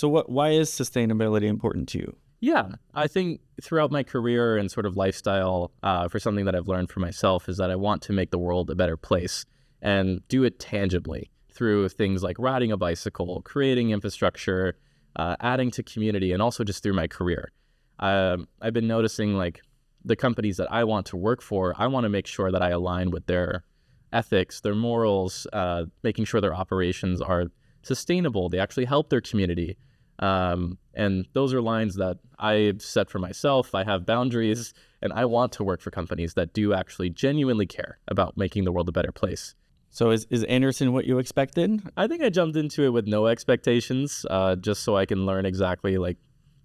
So why is sustainability important to you? Yeah, I think throughout my career and sort of lifestyle, for something that I've learned for myself is that I want to make the world a better place and do it tangibly through things like riding a bicycle, creating infrastructure, adding to community, and also just through my career. I've been noticing like the companies that I want to work for, I want to make sure that I align with their ethics, their morals, making sure their operations are sustainable. They actually help their community. And those are lines that I've set for myself. I have boundaries, and I want to work for companies that do actually genuinely care about making the world a better place. So is Anderson what you expected? I think I jumped into it with no expectations, just so I can learn exactly like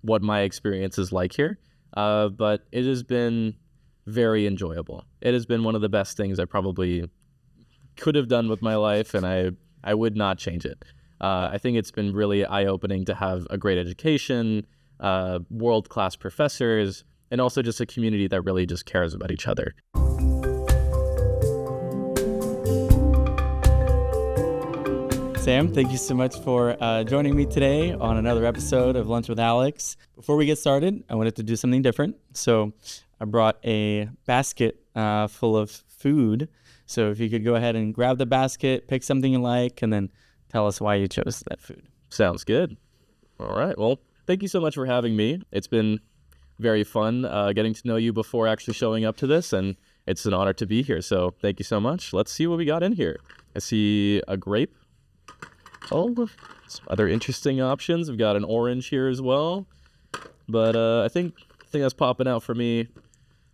what my experience is like here. But it has been very enjoyable. It has been one of the best things I probably could have done with my life, and I would not change it. I think it's been really eye-opening to have a great education, world-class professors, and also just a community that really just cares about each other. Sam, thank you so much for joining me today on another episode of Lunch with Alex. Before we get started, I wanted to do something different. So I brought a basket full of food. So if you could go ahead and grab the basket, pick something you like, and then tell us why you chose that food. Sounds good. All right. Well, thank you so much for having me. It's been very fun getting to know you before actually showing up to this, and it's an honor to be here. So thank you so much. Let's see what we got in here. I see a grape. Oh, some other interesting options. We've got an orange here as well. But I think the thing that's popping out for me,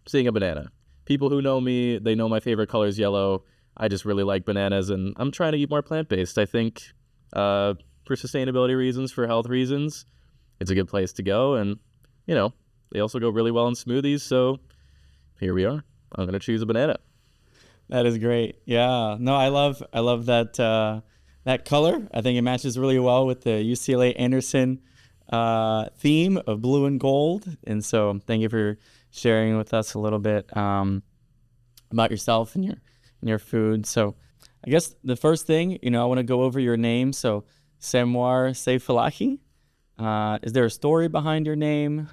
seeing a banana. People who know me, they know my favorite color is yellow. I just really like bananas, and I'm trying to eat more plant-based. I think for sustainability reasons, for health reasons, it's a good place to go. And, you know, they also go really well in smoothies. So here we are. I'm going to choose a banana. That is great. Yeah. No, I love that that color. I think it matches really well with the UCLA Anderson theme of blue and gold. And so thank you for sharing with us a little bit about yourself and your food. So I guess the first thing, I want to go over your name. So Samyar Seifollahi. Is there a story behind your name?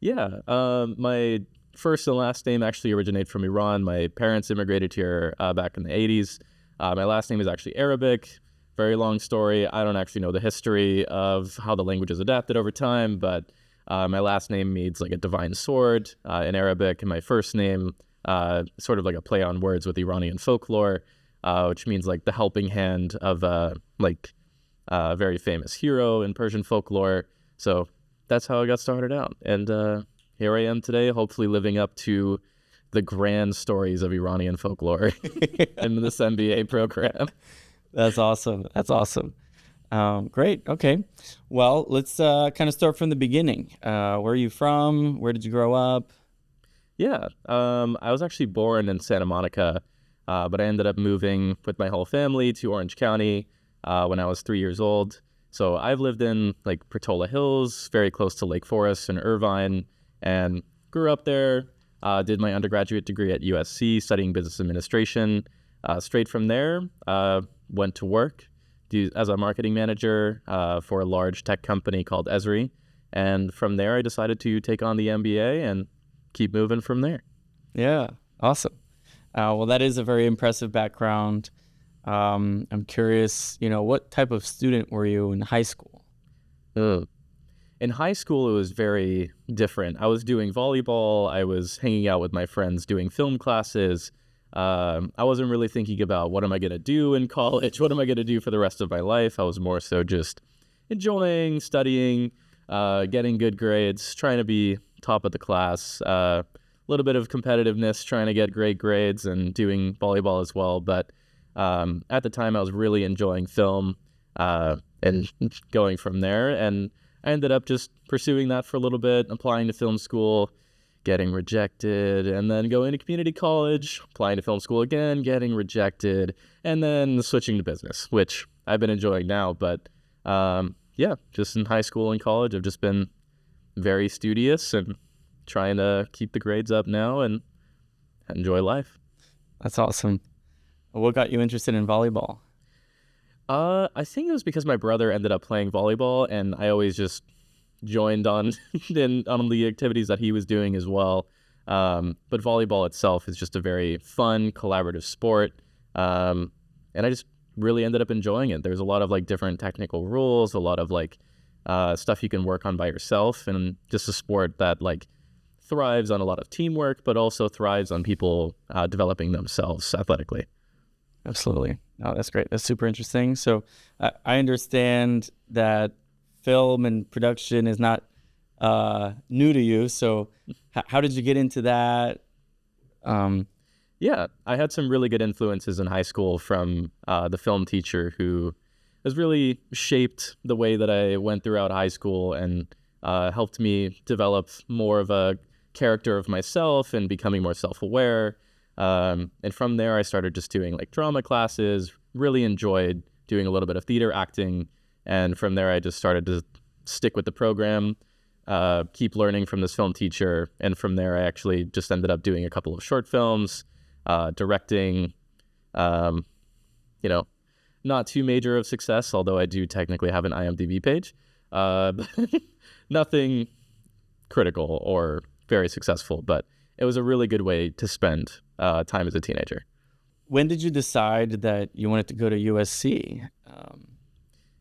Yeah. My first and last name actually originate from Iran. My parents immigrated here back in the 80s. My last name is actually Arabic. Very long story. I don't actually know the history of how the language is adapted over time, but my last name means like a divine sword in Arabic, and my first name sort of like a play on words with Iranian folklore, which means like the helping hand of a very famous hero in Persian folklore. So that's how I got started out. And here I am today, hopefully living up to the grand stories of Iranian folklore in this MBA program. That's awesome. That's awesome. Great. Okay. Well, let's kind of start from the beginning. Where are you from? Where did you grow up? Yeah. I was actually born in Santa Monica, but I ended up moving with my whole family to Orange County when I was 3 years old. So I've lived in like Portola Hills, very close to Lake Forest and Irvine, and grew up there. Did my undergraduate degree at USC studying business administration. Straight from there, went to work as a marketing manager for a large tech company called Esri. And from there, I decided to take on the MBA and keep moving from there. Yeah, awesome. Well, that is a very impressive background. I'm curious, what type of student were you in high school? In high school, it was very different. I was doing volleyball. I was hanging out with my friends doing film classes. I wasn't really thinking about what am I going to do in college? What am I going to do for the rest of my life? I was more so just enjoying, studying, getting good grades, trying to be top of the class, a little bit of competitiveness, trying to get great grades and doing volleyball as well. But at the time, I was really enjoying film and going from there. And I ended up just pursuing that for a little bit, applying to film school, getting rejected, and then going to community college, applying to film school again, getting rejected, and then switching to business, which I've been enjoying now. But yeah, just in high school and college, I've just been very studious and trying to keep the grades up now and enjoy life. That's awesome. What got you interested in volleyball? I think it was because my brother ended up playing volleyball, and I always just joined on on the activities that he was doing as well. But volleyball itself is just a very fun, collaborative sport, and I just really ended up enjoying it. There's a lot of like different technical rules, a lot of like stuff you can work on by yourself, and just a sport that like thrives on a lot of teamwork, but also thrives on people developing themselves athletically. Absolutely. No, that's great. That's super interesting. So I understand that film and production is not new to you. So how did you get into that? Yeah, I had some really good influences in high school from the film teacher who has really shaped the way that I went throughout high school and helped me develop more of a character of myself and becoming more self-aware. And from there, I started just doing like drama classes, really enjoyed doing a little bit of theater acting. And from there, I just started to stick with the program, keep learning from this film teacher. And from there, I actually just ended up doing a couple of short films, directing, not too major of success, although I do technically have an IMDb page. Nothing critical or very successful, but it was a really good way to spend time as a teenager. When did you decide that you wanted to go to USC?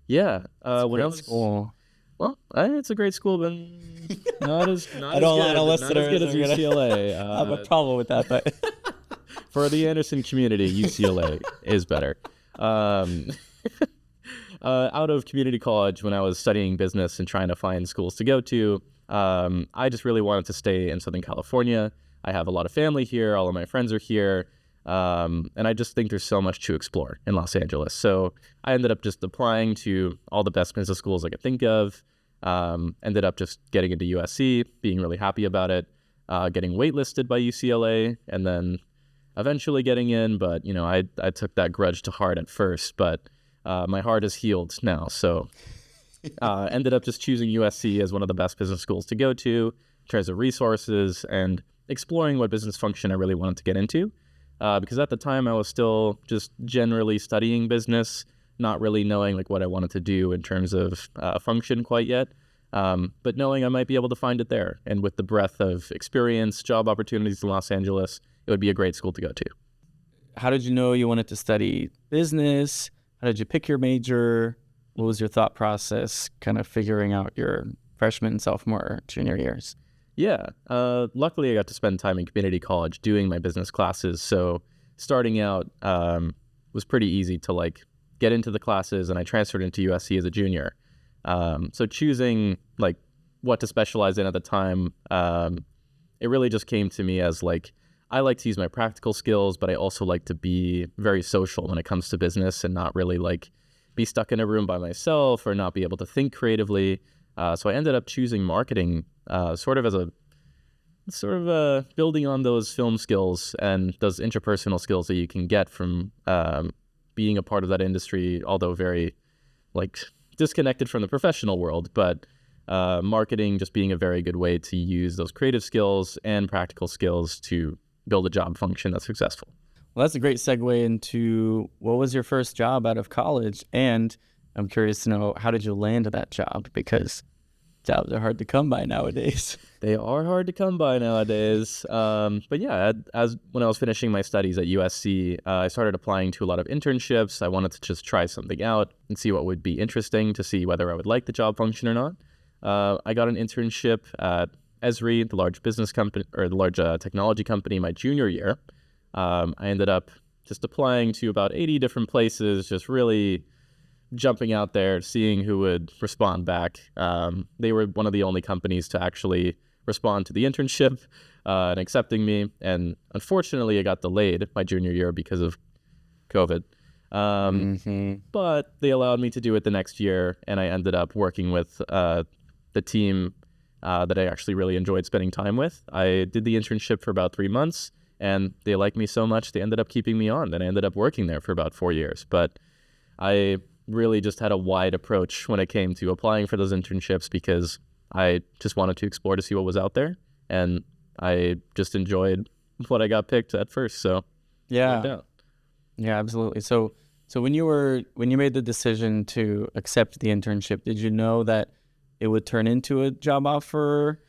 When I was school. Well, it's a great school, but not as I don't good, know, not as good as UCLA. I have a problem with that, but For the Anderson community, UCLA is better. Out of community college, when I was studying business and trying to find schools to go to, I just really wanted to stay in Southern California. I have a lot of family here. All of my friends are here. And I just think there's so much to explore in Los Angeles. So I ended up just applying to all the best business schools I could think of. Ended up just getting into USC, being really happy about it, getting waitlisted by UCLA, and then eventually getting in. But, I took that grudge to heart at first, but my heart is healed now. So ended up just choosing USC as one of the best business schools to go to in terms of resources and exploring what business function I really wanted to get into. Because at the time I was still just generally studying business, not really knowing like what I wanted to do in terms of function quite yet, but knowing I might be able to find it there. And with the breadth of experience, job opportunities in Los Angeles, it would be a great school to go to. How did you know you wanted to study business? How did you pick your major? What was your thought process kind of figuring out your freshman, sophomore, junior years? Yeah, luckily I got to spend time in community college doing my business classes. So starting out was pretty easy to like get into the classes, and I transferred into USC as a junior. So choosing like what to specialize in at the time, it really just came to me as like, I like to use my practical skills, but I also like to be very social when it comes to business and not really like be stuck in a room by myself or not be able to think creatively. So I ended up choosing marketing sort of building on those film skills and those interpersonal skills that you can get from being a part of that industry, although very like disconnected from the professional world. But marketing just being a very good way to use those creative skills and practical skills to build a job function that's successful. Well, that's a great segue into what was your first job out of college? And I'm curious to know, how did you land that job? Because jobs are hard to come by nowadays. They are hard to come by nowadays. But yeah, as when I was finishing my studies at USC, I started applying to a lot of internships. I wanted to just try something out and see what would be interesting to see whether I would like the job function or not. I got an internship at Esri, the large business company or the large technology company, my junior year. I ended up just applying to about 80 different places, just really jumping out there, seeing who would respond back. They were one of the only companies to actually respond to the internship and accepting me. And unfortunately, it got delayed my junior year because of COVID. But they allowed me to do it the next year, and I ended up working with the team that I actually really enjoyed spending time with. I did the internship for about 3 months, and they liked me so much, they ended up keeping me on. And I ended up working there for about 4 years. But I really just had a wide approach when it came to applying for those internships because I just wanted to explore to see what was out there. And I just enjoyed what I got picked at first. So yeah, absolutely. So So when you made the decision to accept the internship, did you know that it would turn into a job offer,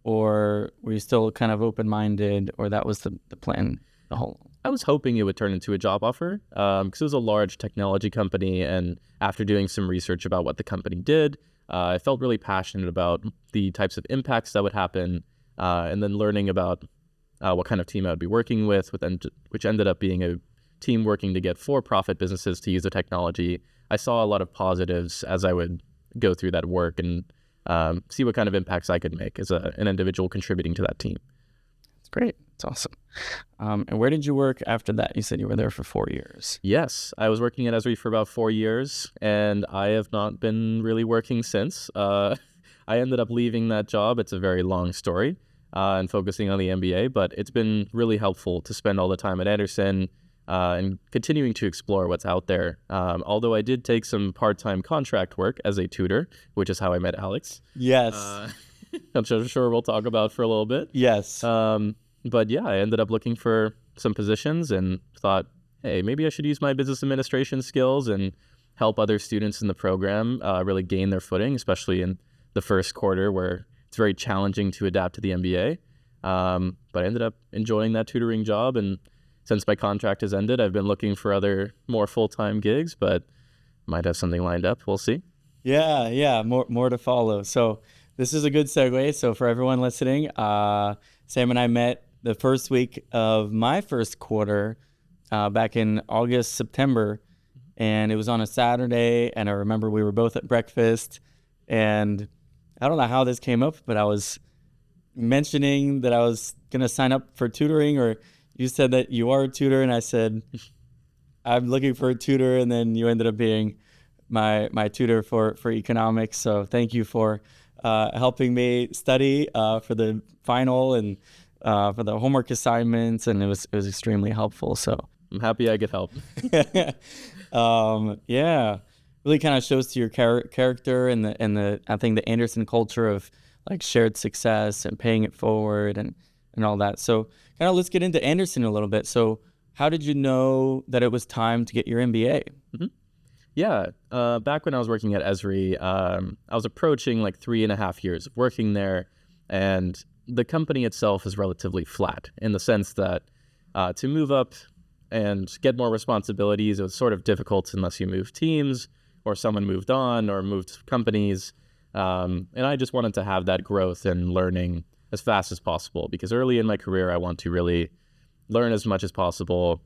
or were you still kind of open-minded, or that was the plan the whole? I was hoping it would turn into a job offer because it was a large technology company, and after doing some research about what the company did, I felt really passionate about the types of impacts that would happen, and then learning about what kind of team I would be working with, which ended up being a team working to get for-profit businesses to use the technology. I saw a lot of positives as I would go through that work and see what kind of impacts I could make as an individual contributing to that team. That's great. It's awesome. And where did you work after that? You said you were there for 4 years. Yes, I was working at Esri for about 4 years, and I have not been really working since. I ended up leaving that job. It's a very long story, and focusing on the MBA, but it's been really helpful to spend all the time at Anderson and continuing to explore what's out there. Although I did take some part-time contract work as a tutor, which is how I met Alex. Yes. I'm sure we'll talk about for a little bit. Yes. But yeah, I ended up looking for some positions and thought, hey, maybe I should use my business administration skills and help other students in the program really gain their footing, especially in the first quarter where it's very challenging to adapt to the MBA. But I ended up enjoying that tutoring job, and since my contract has ended, I've been looking for other more full-time gigs, but might have something lined up. We'll see. Yeah. More to follow. So this is a good segue. So for everyone listening, Sam and I met the first week of my first quarter back in August, September, and it was on a Saturday. And I remember we were both at breakfast, and I don't know how this came up, but I was mentioning that I was going to sign up for tutoring, or you said that you are a tutor, and I said, I'm looking for a tutor, and then you ended up being my tutor for economics. So thank you for helping me study for the final and for the homework assignments, and it was extremely helpful. So I'm happy I could help. Yeah, really kind of shows to your character and the I think the Anderson culture of like shared success and paying it forward and all that. So kind of let's get into Anderson a little bit. So how did you know that it was time to get your MBA? Mm-hmm. Yeah, back when I was working at Esri, I was approaching like 3.5 years of working there, and the company itself is relatively flat in the sense that to move up and get more responsibilities, it was sort of difficult unless you moved teams or someone moved on or moved companies. And I just wanted to have that growth and learning as fast as possible, because early in my career, I want to really learn as much as possible,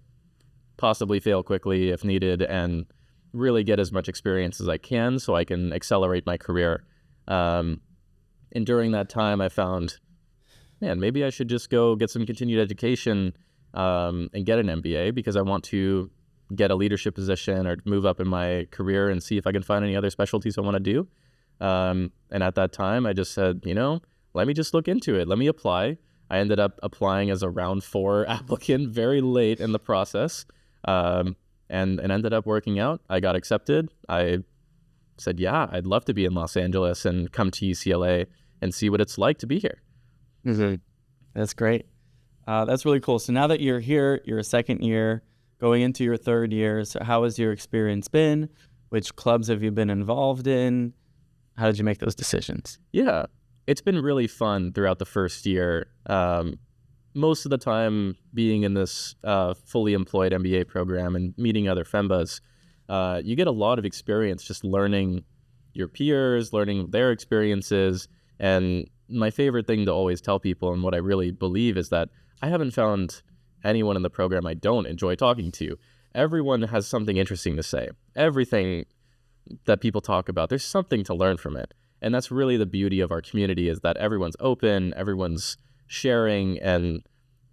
possibly fail quickly if needed, and really get as much experience as I can so I can accelerate my career. And during that time, I found, man, maybe I should just go get some continued education and get an MBA, because I want to get a leadership position or move up in my career and see if I can find any other specialties I want to do. And at that time, I just said, let me just look into it. Let me apply. I ended up applying as a round 4 applicant very late in the process, and ended up working out. I got accepted. I said, yeah, I'd love to be in Los Angeles and come to UCLA and see what it's like to be here. Mm-hmm. That's great. That's really cool. So now that you're here, you're a second year, going into your third year. So how has your experience been? Which clubs have you been involved in? How did you make those decisions? Yeah, it's been really fun throughout the first year. Most of the time being in this fully employed MBA program and meeting other FEMBAs, you get a lot of experience just learning your peers, learning their experiences. And my favorite thing to always tell people, and what I really believe, is that I haven't found anyone in the program I don't enjoy talking to. Everyone has something interesting to say. Everything that people talk about, there's something to learn from it. And that's really the beauty of our community, is that everyone's open, everyone's sharing, and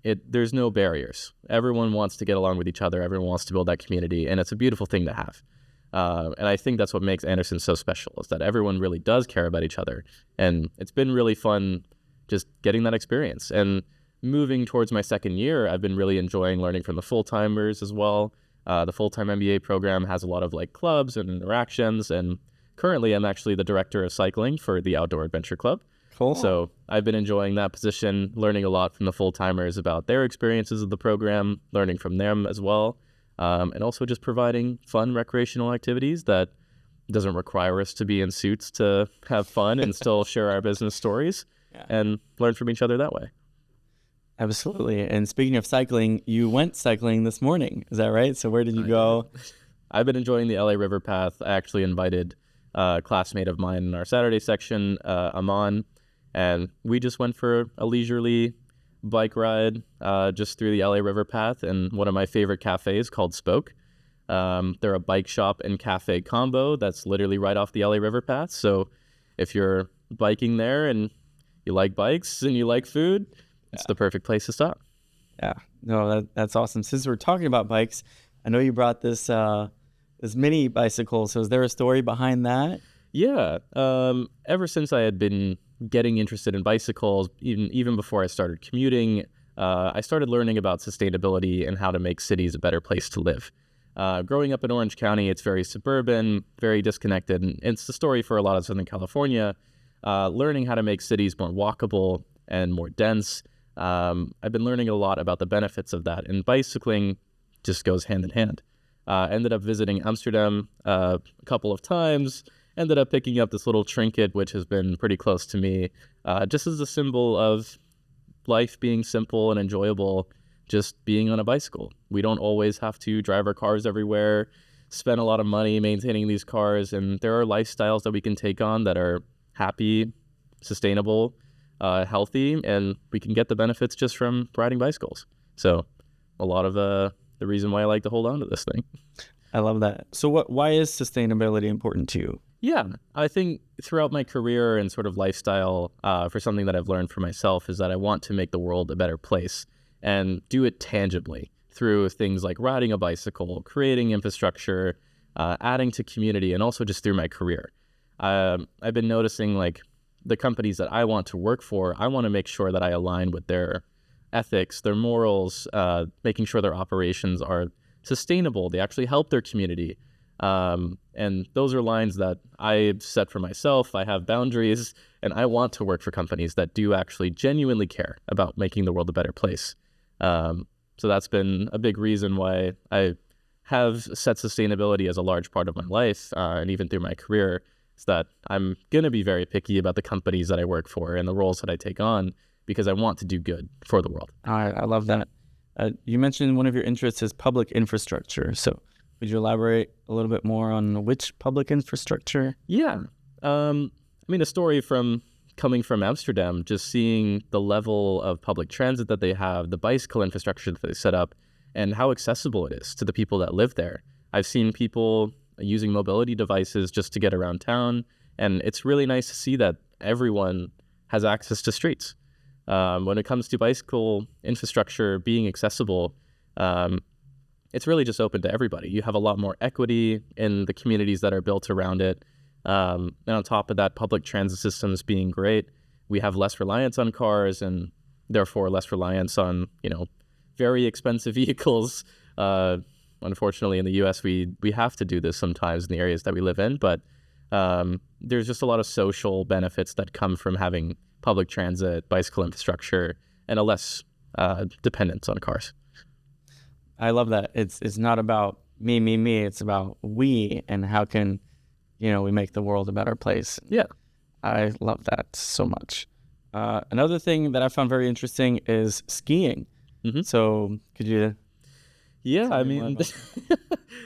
there's no barriers. Everyone wants to get along with each other. Everyone wants to build that community, and it's a beautiful thing to have. And I think that's what makes Anderson so special, is that everyone really does care about each other. And it's been really fun just getting that experience. And moving towards my second year, I've been really enjoying learning from the full-timers as well. The full-time MBA program has a lot of like clubs and interactions, and currently I'm actually the director of cycling for the Outdoor Adventure Club. Cool. So I've been enjoying that position, learning a lot from the full-timers about their experiences of the program, learning from them as well. and also just providing fun recreational activities that doesn't require us to be in suits to have fun and still share our business stories and learn from each other that way. Absolutely. And speaking of cycling, you went cycling this morning. Is that right? So where did you go? I've been enjoying the LA River Path. I actually invited a classmate of mine in our Saturday section, Aman, and we just went for a leisurely bike ride just through the LA River Path and one of my favorite cafes called Spoke. They're a bike shop and cafe combo that's literally right off the LA River Path. So if you're biking there and you like bikes and you like food, it's the perfect place to stop. Yeah, no, that's awesome. Since we're talking about bikes, I know you brought this mini bicycle. So is there a story behind that? Yeah. Ever since I had been getting interested in bicycles, even before I started commuting, I started learning about sustainability and how to make cities a better place to live. Growing up in Orange County, it's very suburban, very disconnected, and it's the story for a lot of Southern California. Learning how to make cities more walkable and more dense. I've been learning a lot about the benefits of that, and bicycling just goes hand in hand. Ended up visiting Amsterdam a couple of times, ended up picking up this little trinket, which has been pretty close to me, just as a symbol of life being simple and enjoyable, just being on a bicycle. We don't always have to drive our cars everywhere, spend a lot of money maintaining these cars, and there are lifestyles that we can take on that are happy, sustainable, healthy, and we can get the benefits just from riding bicycles. So a lot of the reason why I like to hold on to this thing. I love that. So why is sustainability important to you? Yeah, I think throughout my career and sort of lifestyle, for something that I've learned for myself is that I want to make the world a better place and do it tangibly through things like riding a bicycle, creating infrastructure, adding to community, and also just through my career. I've been noticing like the companies that I want to work for, I want to make sure that I align with their ethics, their morals, making sure their operations are sustainable. They actually help their community. And those are lines that I've set for myself. I have boundaries, and I want to work for companies that do actually genuinely care about making the world a better place. So that's been a big reason why I have set sustainability as a large part of my life, and even through my career, is that I'm going to be very picky about the companies that I work for and the roles that I take on, because I want to do good for the world. All right, I love that. You mentioned one of your interests is public infrastructure. So would you elaborate a little bit more on which public infrastructure? Yeah. I mean, a story from coming from Amsterdam, just seeing the level of public transit that they have, the bicycle infrastructure that they set up, and how accessible it is to the people that live there. I've seen people using mobility devices just to get around town, and it's really nice to see that everyone has access to streets. When it comes to bicycle infrastructure being accessible, it's really just open to everybody. You have a lot more equity in the communities that are built around it. And on top of that, public transit systems being great, we have less reliance on cars and therefore less reliance on, very expensive vehicles. Unfortunately, in the U.S., we have to do this sometimes in the areas that we live in, but there's just a lot of social benefits that come from having public transit, bicycle infrastructure, and a less dependence on cars. I love that. It's not about me. It's about we and how can, we make the world a better place. Yeah. I love that so much. Another thing that I found very interesting is skiing. Mm-hmm. So could you... Yeah, I mean,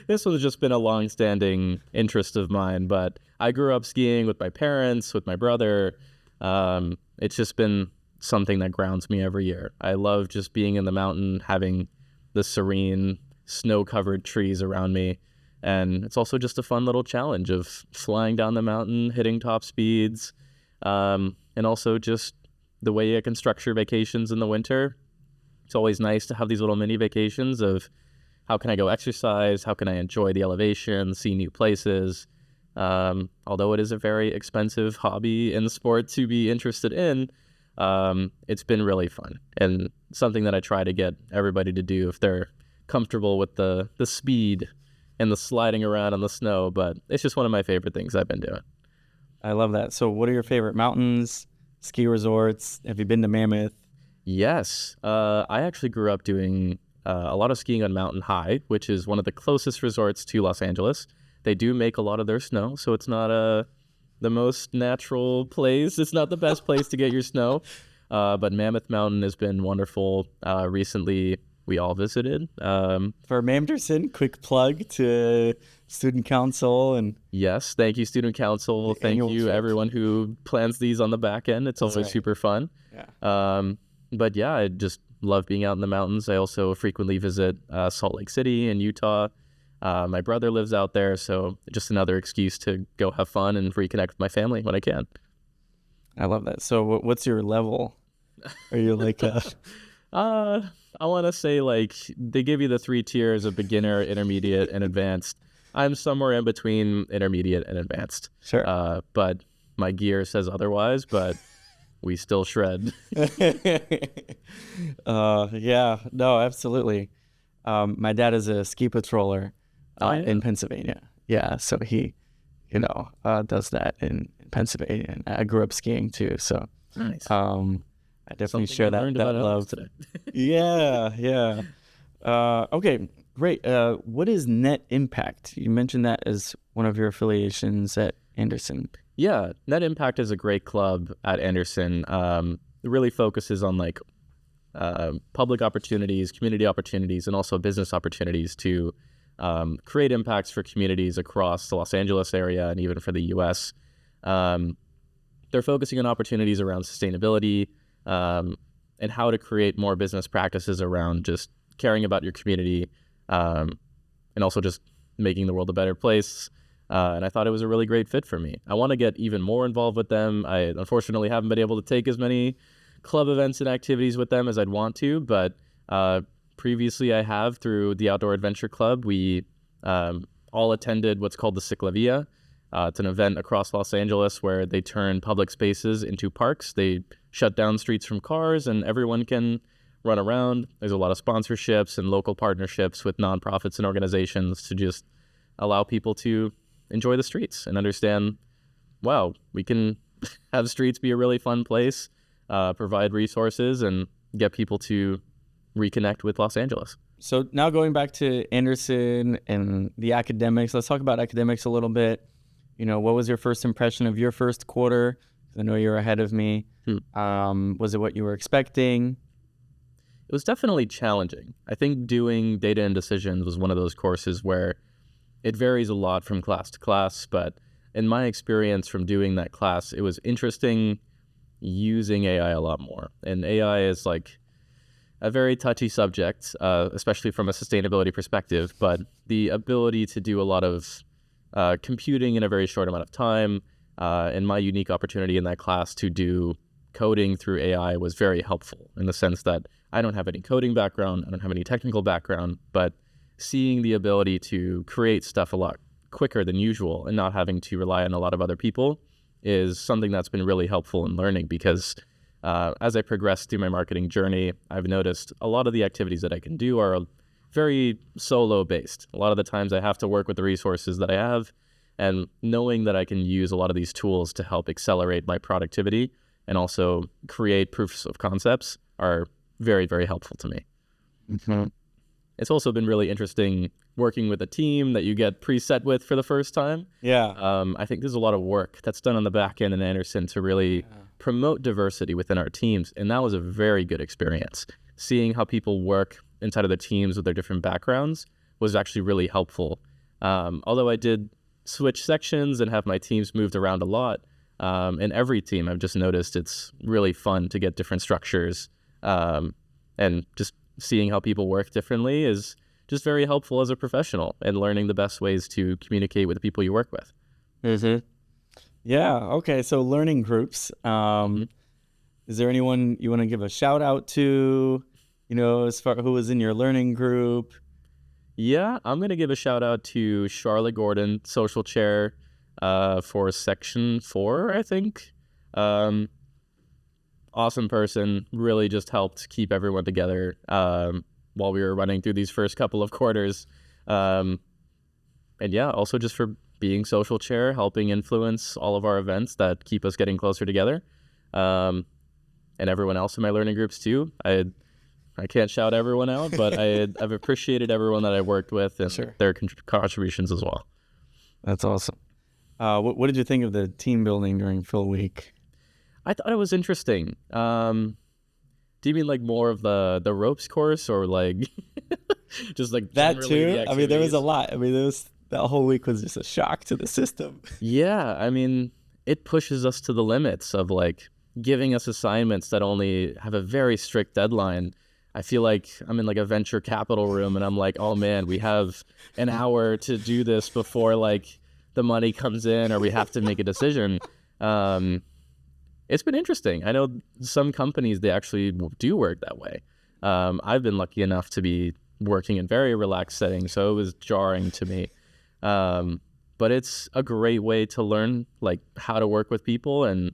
this has just been a long-standing interest of mine, but I grew up skiing with my parents, with my brother. It's just been something that grounds me every year. I love just being in the mountain, having the serene, snow-covered trees around me. And it's also just a fun little challenge of flying down the mountain, hitting top speeds, and also just the way I can structure vacations in the winter. It's always nice to have these little mini vacations of how can I go exercise, how can I enjoy the elevation, see new places. Although it is a very expensive hobby and sport to be interested in, it's been really fun and something that I try to get everybody to do if they're comfortable with the speed and the sliding around on the snow. But it's just one of my favorite things I've been doing. I love that. So what are your favorite mountains, ski resorts? Have you been to Mammoth? Yes. I actually grew up doing a lot of skiing on Mountain High, which is one of the closest resorts to Los Angeles. They do make a lot of their snow, so it's not the most natural place. It's not the best place to get your snow, but Mammoth Mountain has been wonderful. Recently, we all visited. For Manderson, quick plug to student council and yes, thank you, student council. Thank you, trip. everyone who plans these on the back end. It's always super fun. Yeah. But yeah, I just love being out in the mountains. I also frequently visit Salt Lake City in Utah. My brother lives out there, so just another excuse to go have fun and reconnect with my family when I can. I love that. So what's your level? Are you like I want to say like they give you the 3 tiers of beginner, intermediate, and advanced. I'm somewhere in between intermediate and advanced. Sure. But my gear says otherwise, but we still shred. Yeah, no, absolutely. My dad is a ski patroller in Pennsylvania. Yeah, so he, does that in Pennsylvania. And I grew up skiing too, so Nice. I definitely share that love today. Yeah. Okay, great. What is Net Impact? You mentioned that as one of your affiliations at Anderson. Yeah, Net Impact is a great club at Anderson. It really focuses on like public opportunities, community opportunities, and also business opportunities to create impacts for communities across the Los Angeles area and even for the U.S. They're focusing on opportunities around sustainability and how to create more business practices around just caring about your community and also just making the world a better place. And I thought it was a really great fit for me. I want to get even more involved with them. I unfortunately haven't been able to take as many club events and activities with them as I'd want to, but previously I have through the Outdoor Adventure Club. We all attended what's called the Ciclavia. It's an event across Los Angeles where they turn public spaces into parks. They shut down streets from cars and everyone can run around. There's a lot of sponsorships and local partnerships with nonprofits and organizations to just allow people to enjoy the streets and understand, wow, we can have streets be a really fun place, provide resources, and get people to reconnect with Los Angeles. So now going back to Anderson and the academics, let's talk about academics a little bit. What was your first impression of your first quarter? I know you're ahead of me. Was it what you were expecting? It was definitely challenging. I think doing data and decisions was one of those courses where it varies a lot from class to class, but in my experience from doing that class, it was interesting using AI a lot more. And AI is like a very touchy subject, especially from a sustainability perspective, but the ability to do a lot of computing in a very short amount of time, and my unique opportunity in that class to do coding through AI was very helpful in the sense that I don't have any coding background, I don't have any technical background, but seeing the ability to create stuff a lot quicker than usual and not having to rely on a lot of other people is something that's been really helpful in learning because as I progress through my marketing journey, I've noticed a lot of the activities that I can do are very solo based. A lot of the times I have to work with the resources that I have, and knowing that I can use a lot of these tools to help accelerate my productivity and also create proofs of concepts are very, very helpful to me. Mm-hmm. It's also been really interesting working with a team that you get preset with for the first time. Yeah. I think there's a lot of work that's done on the back end in Anderson to really promote diversity within our teams. And that was a very good experience. Seeing how people work inside of the teams with their different backgrounds was actually really helpful. Although I did switch sections and have my teams moved around a lot, in every team, I've just noticed it's really fun to get different structures, and just seeing how people work differently is just very helpful as a professional and learning the best ways to communicate with the people you work with. Mm-hmm. Yeah. Okay. So learning groups. Is there anyone you want to give a shout out to, as far who was in your learning group? Yeah, I'm going to give a shout out to Charlotte Gordon, social chair for section 4, I think. Awesome person, really just helped keep everyone together while we were running through these first couple of quarters. And yeah, also just for being social chair, helping influence all of our events that keep us getting closer together. And everyone else in my learning groups too. I I can't shout everyone out, but I've appreciated everyone that I worked with and Sure. their contributions as well. That's awesome. What did you think of the team building during Phil Week? I thought it was interesting. Do you mean like more of the ropes course, or like just like That generally the too? I mean, there was a activities? lot. I mean, that whole week was just a shock to the system. Yeah, I mean, it pushes us to the limits of like giving us assignments that only have a very strict deadline. I feel like I'm in like a venture capital room and I'm like, oh man, we have an hour to do this before like the money comes in or we have to make a decision. It's been interesting. I know some companies, they actually do work that way. I've been lucky enough to be working in very relaxed settings, so it was jarring to me. But it's a great way to learn like how to work with people, and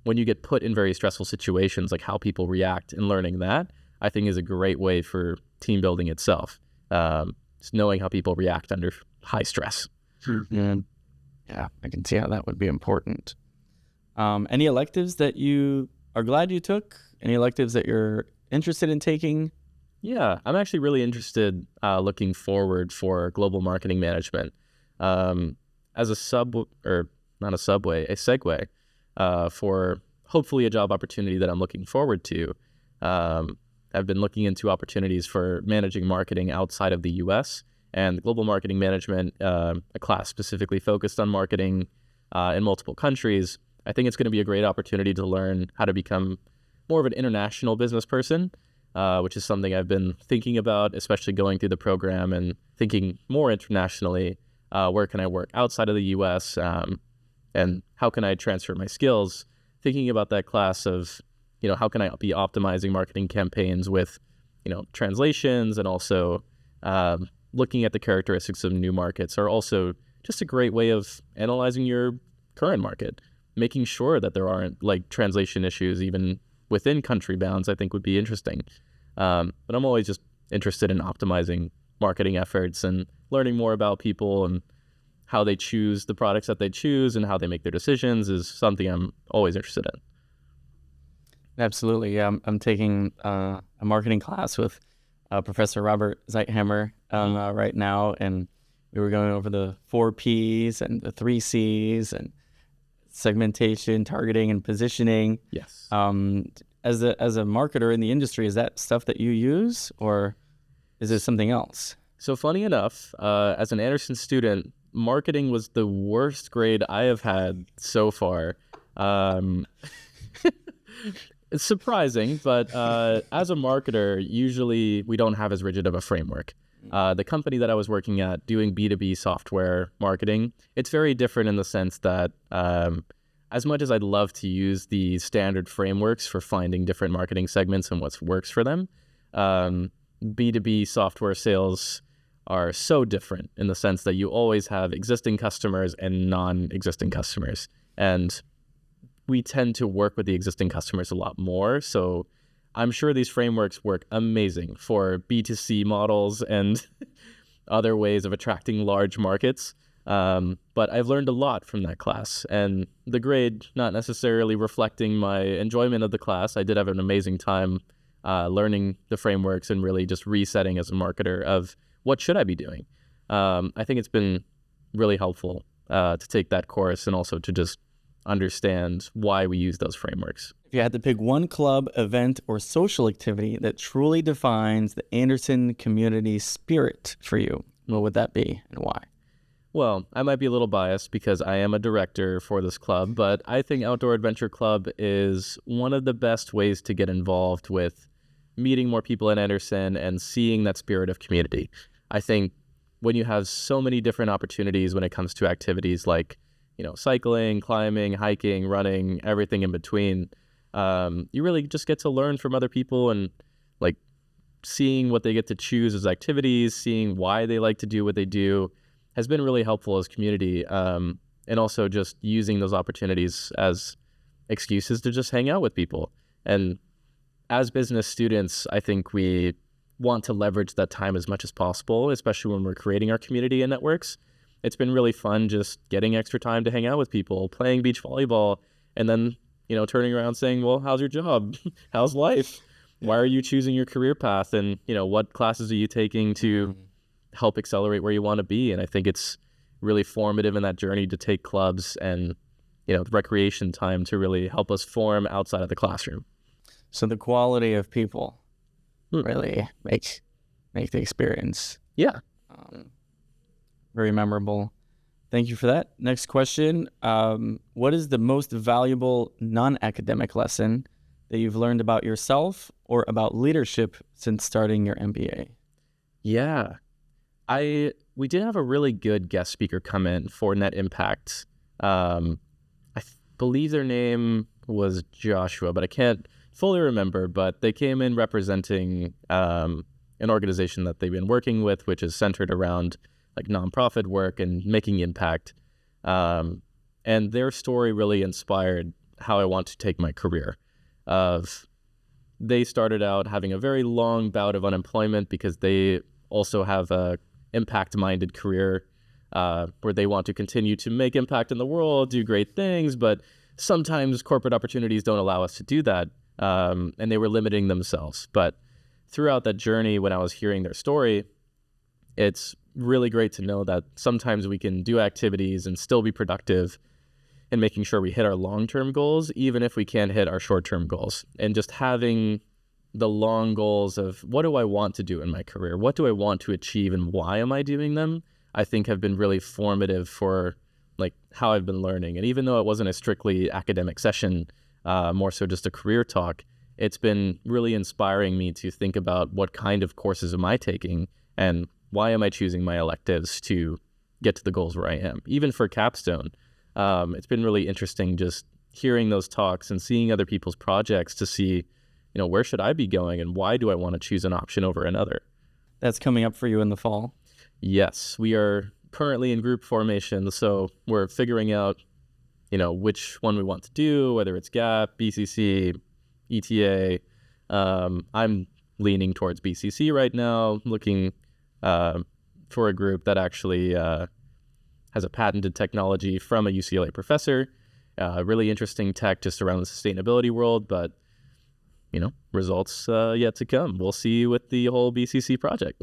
when you get put in very stressful situations, like how people react, and learning that, I think is a great way for team building itself. Just knowing how people react under high stress. Yeah, I can see how that would be important. Any electives that you are glad you took? Any electives that you're interested in taking? Yeah, I'm actually really interested looking forward for global marketing management as a segue for hopefully a job opportunity that I'm looking forward to. I've been looking into opportunities for managing marketing outside of the U.S. and global marketing management, a class specifically focused on marketing in multiple countries. I think it's going to be a great opportunity to learn how to become more of an international business person, which is something I've been thinking about, especially going through the program and thinking more internationally. Where can I work outside of the U.S. And how can I transfer my skills? Thinking about that class of, how can I be optimizing marketing campaigns with, translations, and also looking at the characteristics of new markets are also just a great way of analyzing your current market. Making sure that there aren't like translation issues even within country bounds, I think would be interesting. But I'm always just interested in optimizing marketing efforts and learning more about people and how they choose the products that they choose and how they make their decisions is something I'm always interested in. Absolutely. Yeah, I'm taking a marketing class with Professor Robert Zeithammer right now, and we were going over the 4 Ps and the 3 Cs and segmentation, targeting, and positioning. Yes. As a marketer in the industry, is that stuff that you use, or is it something else? So funny enough, as an Anderson student, marketing was the worst grade I have had so far. It's surprising, but as a marketer, usually we don't have as rigid of a framework. The company that I was working at doing B2B software marketing, it's very different in the sense that as much as I'd love to use the standard frameworks for finding different marketing segments and what works for them, B2B software sales are so different in the sense that you always have existing customers and non-existing customers. And we tend to work with the existing customers a lot more. So I'm sure these frameworks work amazing for B2C models and other ways of attracting large markets. But I've learned a lot from that class, and the grade not necessarily reflecting my enjoyment of the class. I did have an amazing time learning the frameworks and really just resetting as a marketer of what should I be doing. I think it's been really helpful to take that course and also to just understand why we use those frameworks. If you had to pick one club, event, or social activity that truly defines the Anderson community spirit for you, what would that be and why? Well, I might be a little biased because I am a director for this club, but I think Outdoor Adventure Club is one of the best ways to get involved with meeting more people in Anderson and seeing that spirit of community. I think when you have so many different opportunities when it comes to activities like, cycling, climbing, hiking, running, everything in between, you really just get to learn from other people and like seeing what they get to choose as activities, seeing why they like to do what they do has been really helpful as community. And also just using those opportunities as excuses to just hang out with people. And as business students, I think we want to leverage that time as much as possible, especially when we're creating our community and networks. It's been really fun just getting extra time to hang out with people, playing beach volleyball, and then, turning around saying, well, how's your job? How's life? why are you choosing your career path, and what classes are you taking to help accelerate where you want to be? And I think it's really formative in that journey to take clubs and recreation time to really help us form outside of the classroom. So the quality of people really make the experience very memorable. Thank you for that. Next question. What is the most valuable non-academic lesson that you've learned about yourself or about leadership since starting your MBA? Yeah. We did have a really good guest speaker come in for Net Impact. I believe their name was Joshua, but I can't fully remember. But they came in representing an organization that they've been working with, which is centered around like nonprofit work and making impact. And their story really inspired how I want to take my career. They started out having a very long bout of unemployment because they also have a impact-minded career where they want to continue to make impact in the world, do great things, but sometimes corporate opportunities don't allow us to do that, and they were limiting themselves. But throughout that journey, when I was hearing their story, it's really great to know that sometimes we can do activities and still be productive in making sure we hit our long-term goals, even if we can't hit our short-term goals. And just having the long goals of what do I want to do in my career? What do I want to achieve and why am I doing them? I think have been really formative for like how I've been learning. And even though it wasn't a strictly academic session, more so just a career talk, it's been really inspiring me to think about what kind of courses am I taking and why am I choosing my electives to get to the goals where I am. Even for capstone, it's been really interesting just hearing those talks and seeing other people's projects to see, where should I be going and why do I want to choose an option over another? That's coming up for you in the fall. Yes, we are currently in group formation, so we're figuring out, which one we want to do, whether it's GAP, BCC, ETA. I'm leaning towards BCC right now, looking for a group that actually has a patented technology from a UCLA professor. Really interesting tech just around the sustainability world, but results yet to come. We'll see with the whole BCC project.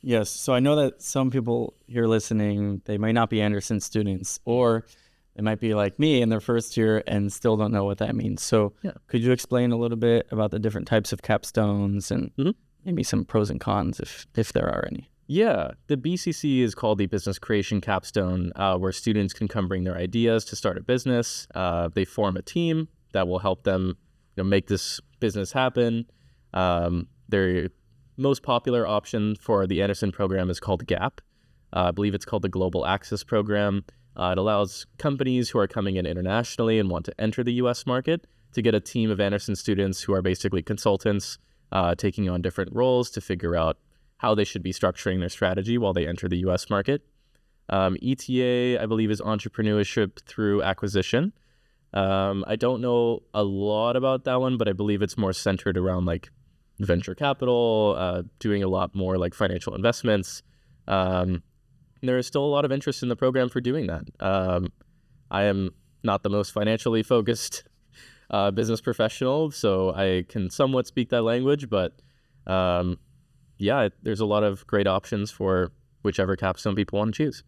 Yes. So I know that some people here listening, they might not be Anderson students, or they might be like me in their first year and still don't know what that means. So could you explain a little bit about the different types of capstones and maybe some pros and cons if there are any? Yeah, the BCC is called the Business Creation Capstone, where students can come bring their ideas to start a business. They form a team that will help them make this business happen. Their most popular option for the Anderson program is called GAP. I believe it's called the Global Access Program. It allows companies who are coming in internationally and want to enter the U.S. market to get a team of Anderson students who are basically consultants taking on different roles to figure out how they should be structuring their strategy while they enter the U.S. market. ETA, I believe, is entrepreneurship through acquisition. I don't know a lot about that one, but I believe it's more centered around like venture capital, doing a lot more like financial investments. There is still a lot of interest in the program for doing that. I am not the most financially focused business professional, so I can somewhat speak that language, but there's a lot of great options for whichever capstone people want to choose.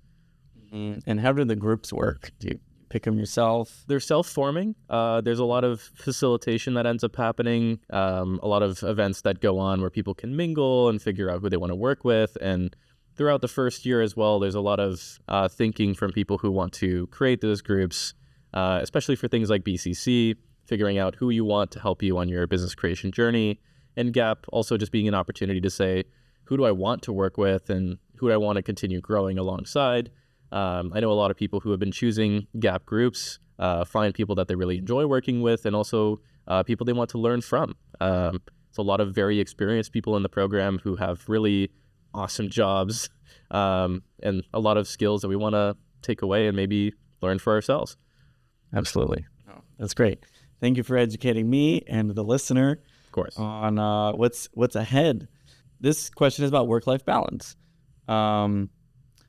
And how do the groups work? Do you pick them yourself? They're self-forming. There's a lot of facilitation that ends up happening, a lot of events that go on where people can mingle and figure out who they want to work with. And throughout the first year as well, there's a lot of thinking from people who want to create those groups, especially for things like BCC, figuring out who you want to help you on your business creation journey. And GAP also just being an opportunity to say, who do I want to work with and who do I want to continue growing alongside? I know a lot of people who have been choosing GAP groups, find people that they really enjoy working with and also people they want to learn from. It's a lot of very experienced people in the program who have really awesome jobs and a lot of skills that we want to take away and maybe learn for ourselves. Absolutely. Oh, that's great. Thank you for educating me and the listener, of course, on what's ahead. This question is about work-life balance.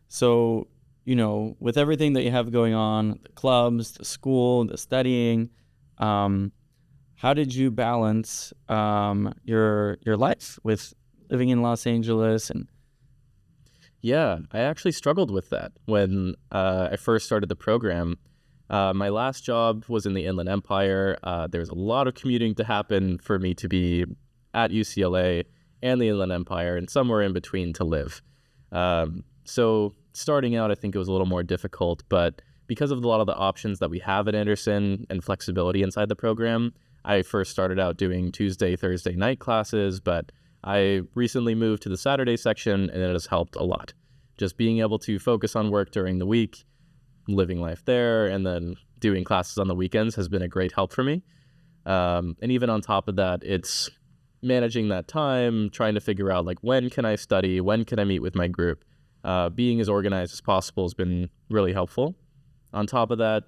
So, with everything that you have going on, the clubs, the school, the studying, how how did you balance your life with living in Los Angeles? And Yeah, I actually struggled with that when I first started the program. My last job was in the Inland Empire. There was a lot of commuting to happen for me to be at UCLA and the Inland Empire and somewhere in between to live. So starting out, I think it was a little more difficult, but because of a lot of the options that we have at Anderson and flexibility inside the program, I first started out doing Tuesday, Thursday night classes, but I recently moved to the Saturday section, and it has helped a lot. Just being able to focus on work during the week, living life there, and then doing classes on the weekends has been a great help for me. And even on top of that, it's managing that time, trying to figure out like when can I study, when can I meet with my group. Being as organized as possible has been really helpful. On top of that,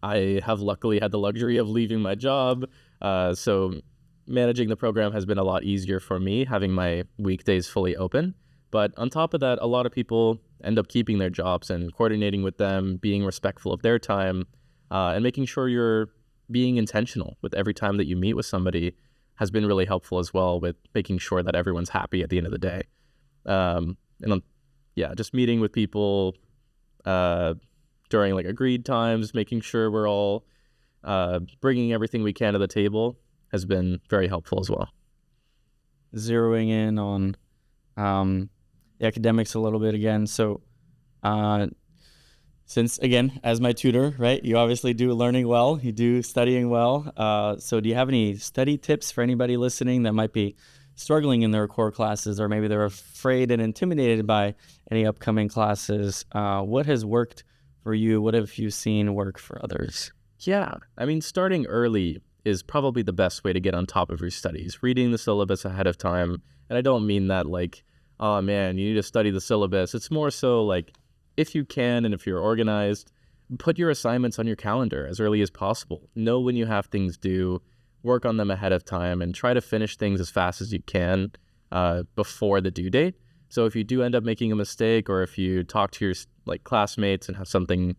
I have luckily had the luxury of leaving my job, so managing the program has been a lot easier for me, having my weekdays fully open. But on top of that, a lot of people end up keeping their jobs, and coordinating with them, being respectful of their time, and making sure you're being intentional with every time that you meet with somebody has been really helpful as well, with making sure that everyone's happy at the end of the day. Just meeting with people during like agreed times, making sure we're all bringing everything we can to the table has been very helpful as well. Zeroing in on the academics a little bit again. So since, again, as my tutor, right, you obviously do learning well, you do studying well. So do you have any study tips for anybody listening that might be struggling in their core classes, or maybe they're afraid and intimidated by any upcoming classes? What has worked for you? What have you seen work for others? Yeah, I mean, starting early is probably the best way to get on top of your studies. Reading the syllabus ahead of time, and I don't mean that like, oh man, you need to study the syllabus. It's more so like, if you can and if you're organized, put your assignments on your calendar as early as possible. Know when you have things due, work on them ahead of time, and try to finish things as fast as you can before the due date. So if you do end up making a mistake, or if you talk to your like classmates and have something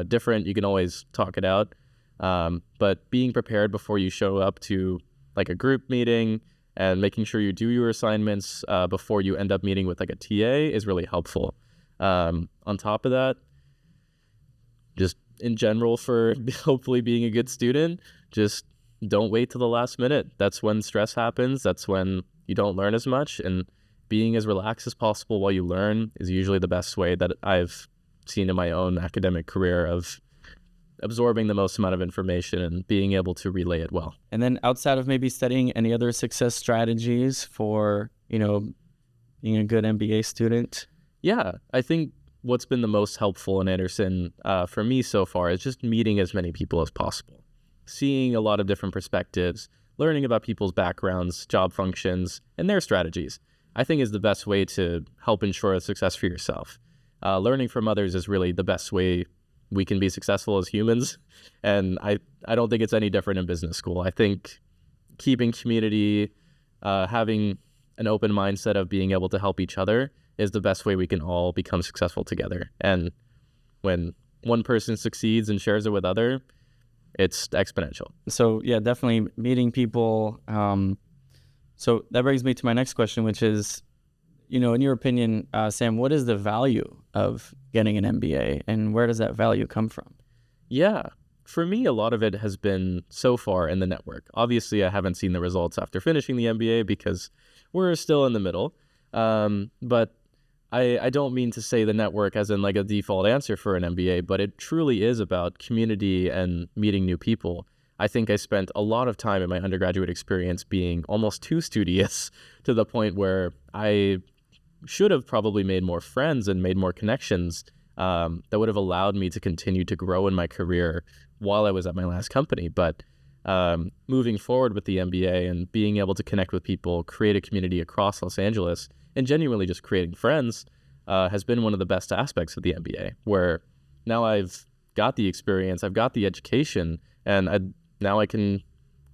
different, you can always talk it out. But being prepared before you show up to like a group meeting and making sure you do your assignments before you end up meeting with like a TA is really helpful. On top of that, just in general, for hopefully being a good student, just don't wait till the last minute. That's when stress happens. That's when you don't learn as much, and being as relaxed as possible while you learn is usually the best way that I've seen in my own academic career of absorbing the most amount of information and being able to relay it well. And then outside of maybe studying, any other success strategies for, being a good MBA student? Yeah, I think what's been the most helpful in Anderson for me so far is just meeting as many people as possible. Seeing a lot of different perspectives, learning about people's backgrounds, job functions, and their strategies, I think is the best way to help ensure a success for yourself. Learning from others is really the best way we can be successful as humans. And I don't think it's any different in business school. I think keeping community, having an open mindset of being able to help each other is the best way we can all become successful together. And when one person succeeds and shares it with other, it's exponential. So yeah, definitely meeting people. So that brings me to my next question, which is, in your opinion, Sam, what is the value of getting an MBA, and where does that value come from? Yeah, for me, a lot of it has been so far in the network. Obviously, I haven't seen the results after finishing the MBA because we're still in the middle. But I don't mean to say the network as in like a default answer for an MBA, but it truly is about community and meeting new people. I think I spent a lot of time in my undergraduate experience being almost too studious to the point where I should have probably made more friends and made more connections that would have allowed me to continue to grow in my career while I was at my last company. But moving forward with the MBA and being able to connect with people, create a community across Los Angeles, and genuinely just creating friends has been one of the best aspects of the MBA, where now I've got the experience, I've got the education, and now I can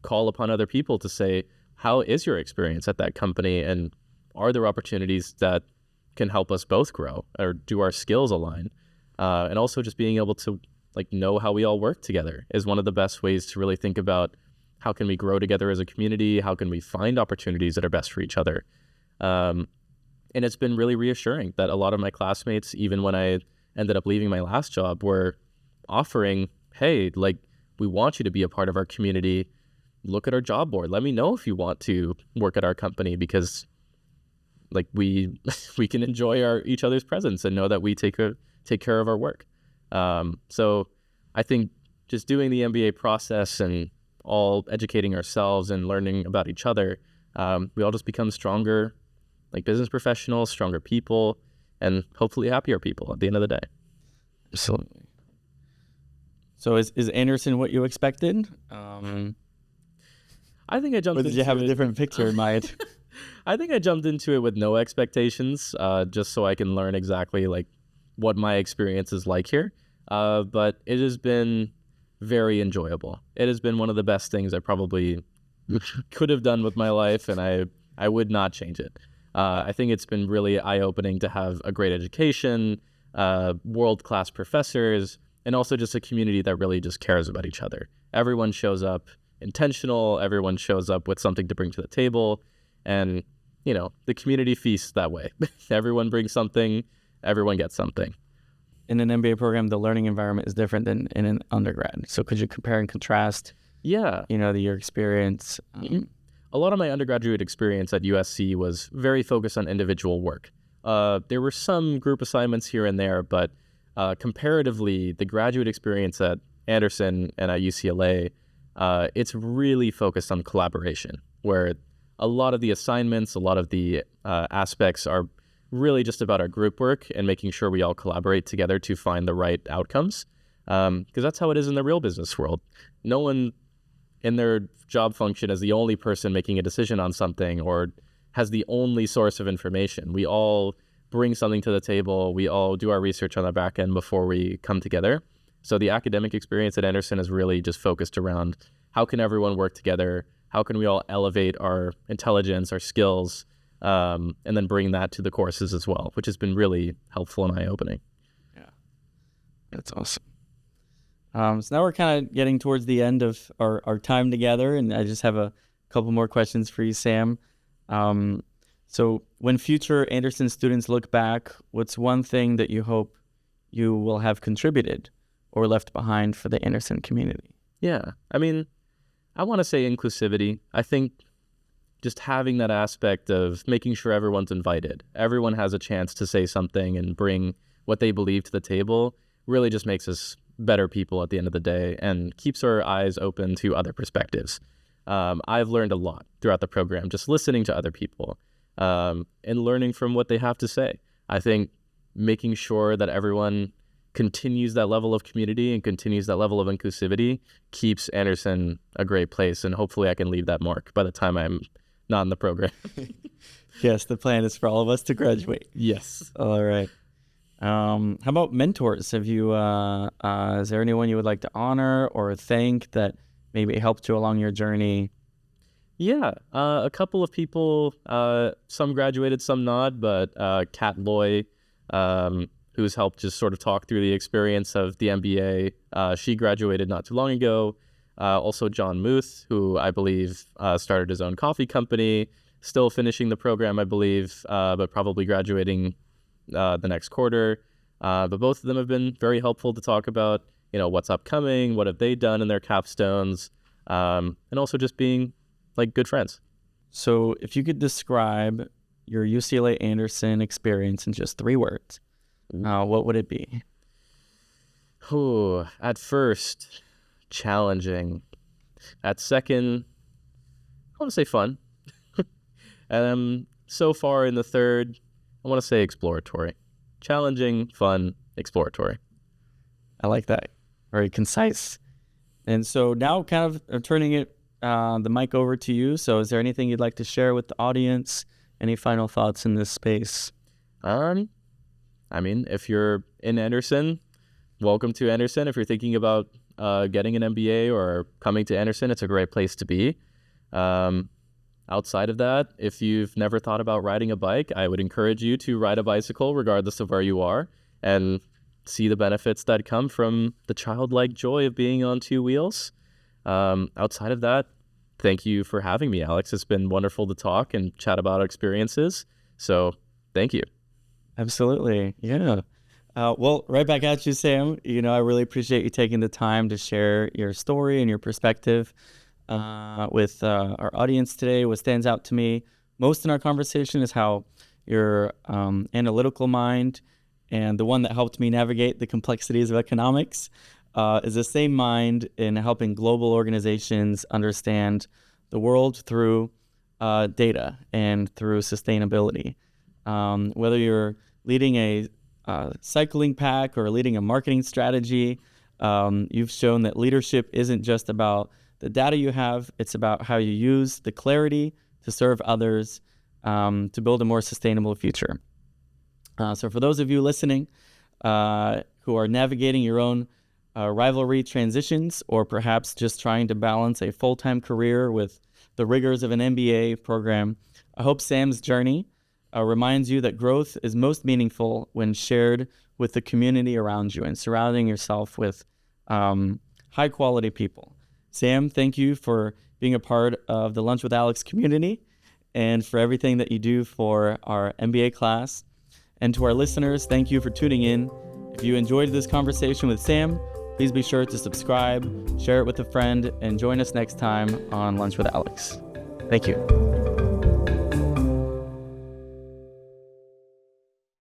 call upon other people to say, how is your experience at that company, and are there opportunities that can help us both grow, or do our skills align? And also just being able to like know how we all work together is one of the best ways to really think about how can we grow together as a community, how can we find opportunities that are best for each other. And it's been really reassuring that a lot of my classmates, even when I ended up leaving my last job, were offering, hey, like, we want you to be a part of our community. Look at our job board. Let me know if you want to work at our company, because like we can enjoy each other's presence and know that we take care of our work. So I think just doing the MBA process and all educating ourselves and learning about each other, we all just become stronger, like business professionals, stronger people, and hopefully happier people at the end of the day. Absolutely. So is Anderson what you expected? I think I jumped. Or did you have a different picture in mind? I think I jumped into it with no expectations, just so I can learn exactly like what my experience is like here. But it has been very enjoyable. It has been one of the best things I probably could have done with my life, and I would not change it. I think it's been really eye-opening to have a great education, world-class professors, and also just a community that really just cares about each other. Everyone shows up intentional. Everyone shows up with something to bring to the table. And, you know, the community feasts that way. Everyone brings something. Everyone gets something. In an MBA program, the learning environment is different than in an undergrad. So could you compare and contrast, Yeah. your experience? A lot of my undergraduate experience at USC was very focused on individual work. There were some group assignments here and there, but comparatively, the graduate experience at Anderson and at UCLA, it's really focused on collaboration, where a lot of the assignments, a lot of the aspects are really just about our group work and making sure we all collaborate together to find the right outcomes. Because that's how it is in the real business world. No one in their job function is the only person making a decision on something or has the only source of information. We all bring something to the table. We all do our research on the back end before we come together. So the academic experience at Anderson is really just focused around how can everyone work together? How can we all elevate our intelligence, our skills, and then bring that to the courses as well, which has been really helpful and eye-opening. Yeah, that's awesome. So now we're kind of getting towards the end of our time together, and I just have a couple more questions for you, Sam. So when future Anderson students look back, what's one thing that you hope you will have contributed or left behind for the Anderson community? Yeah, I mean, I want to say inclusivity. I think just having that aspect of making sure everyone's invited, everyone has a chance to say something and bring what they believe to the table, really just makes us better people at the end of the day and keeps our eyes open to other perspectives. I've learned a lot throughout the program, just listening to other people and learning from what they have to say. I think making sure that everyone continues that level of community and continues that level of inclusivity keeps Anderson a great place. And hopefully I can leave that mark by the time I'm not in the program. Yes, the plan is for all of us to graduate. Yes. All right. How about mentors? Have you, is there anyone you would like to honor or thank that maybe helped you along your journey? Yeah, a couple of people, some graduated, some not, but Kat Loy, who's helped just sort of talk through the experience of the MBA. She graduated not too long ago. Also John Muth, who I believe started his own coffee company, still finishing the program, I believe, but probably graduating the next quarter. But both of them have been very helpful to talk about, what's upcoming, what have they done in their capstones, and also just being like good friends. So if you could describe your UCLA Anderson experience in just 3 words, what would it be? At first, challenging. At second, I want to say fun. And so far in the third, I want to say exploratory. Challenging, fun, exploratory. I like that. Very concise. And so now kind of turning the mic over to you. So is there anything you'd like to share with the audience? Any final thoughts in this space? I mean, if you're in Anderson, welcome to Anderson. If you're thinking about getting an MBA or coming to Anderson, it's a great place to be. Outside of that, if you've never thought about riding a bike, I would encourage you to ride a bicycle regardless of where you are and see the benefits that come from the childlike joy of being on two wheels. Outside of that, thank you for having me, Alex. It's been wonderful to talk and chat about experiences. So thank you. Absolutely. Yeah. Well, right back at you, Sam. I really appreciate you taking the time to share your story and your perspective with our audience today. What stands out to me most in our conversation is how your analytical mind and the one that helped me navigate the complexities of economics is the same mind in helping global organizations understand the world through data and through sustainability. Whether you're leading a cycling pack or leading a marketing strategy, you've shown that leadership isn't just about the data you have, it's about how you use the clarity to serve others to build a more sustainable future. So for those of you listening who are navigating your own rivalry transitions, or perhaps just trying to balance a full-time career with the rigors of an MBA program, I hope Sam's journey reminds you that growth is most meaningful when shared with the community around you and surrounding yourself with high-quality people. Sam, thank you for being a part of the Lunch with Alex community and for everything that you do for our MBA class. And to our listeners, thank you for tuning in. If you enjoyed this conversation with Sam, please be sure to subscribe, share it with a friend, and join us next time on Lunch with Alex. Thank you.